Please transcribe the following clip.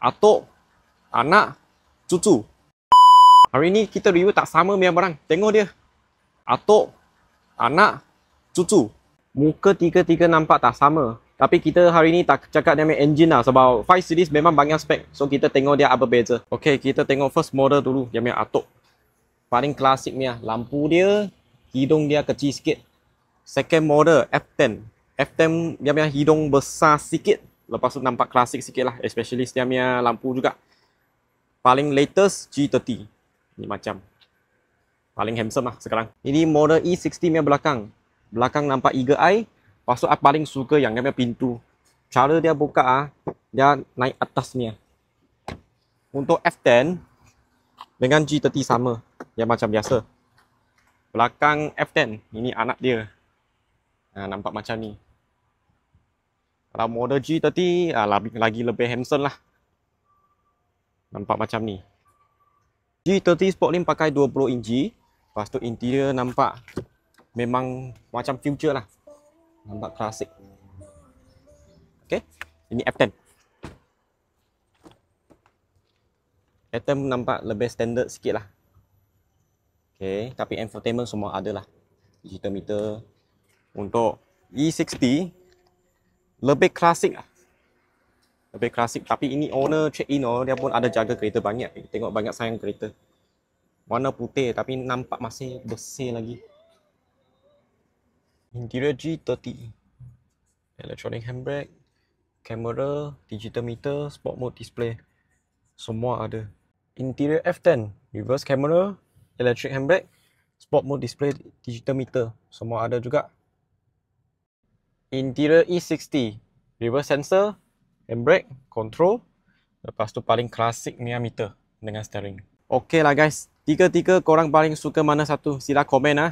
atuk, anak, cucu. Hari ni kita review tak sama punya barang. Tengok dia. Atuk, anak, cucu. Muka tiga-tiga nampak tak sama. Tapi kita hari ni tak cakap dia punya engine lah. Sebab 5 series memang banyak spek. So kita tengok dia apa beza. Okay, kita tengok first model dulu. Dia punya atuk. Paling klasik punya. Lampu dia, hidung dia kecil sikit. Second model, F10. F10 dia punya hidung besar sikit. Lepas tu nampak klasik sikit lah. Especially dia punya lampu juga. Paling latest, G30. Ni macam paling handsome lah sekarang. Ini model E60 punya belakang. Belakang nampak eagle eye. Lepas tu I paling suka yang dia punya pintu. Cara dia buka dia naik atas ni. Untuk F10 dengan G30 sama. Dia macam biasa. Belakang F10, ini anak dia. Nampak macam ni. Kalau model G30 lagi lebih handsome lah. Nampak macam ni. G30 Sportline pakai 20 inci. Lepas tu interior nampak memang macam future lah. Nampak klasik. Okay. Ini F10. F10 nampak lebih standard sikit lah. Okay. Tapi infotainment semua ada lah. Digital meter. Untuk E60 lebih klasik lah. Lebih klasik. Tapi ini owner check-in dia pun ada jaga kereta banyak. Tengok banyak sayang kereta. Warna putih tapi nampak masih bersih lagi. Interior G30. Electronic handbrake, kamera, digital meter, sport mode display. Semua ada. Interior F10. Reverse camera, electric handbrake, sport mode display, digital meter. Semua ada juga. Interior E60. Reverse sensor, handbrake, control. Lepas tu paling klasik punya meter dengan steering. Okey lah guys. Tiga-tiga korang paling suka mana satu? Sila komen .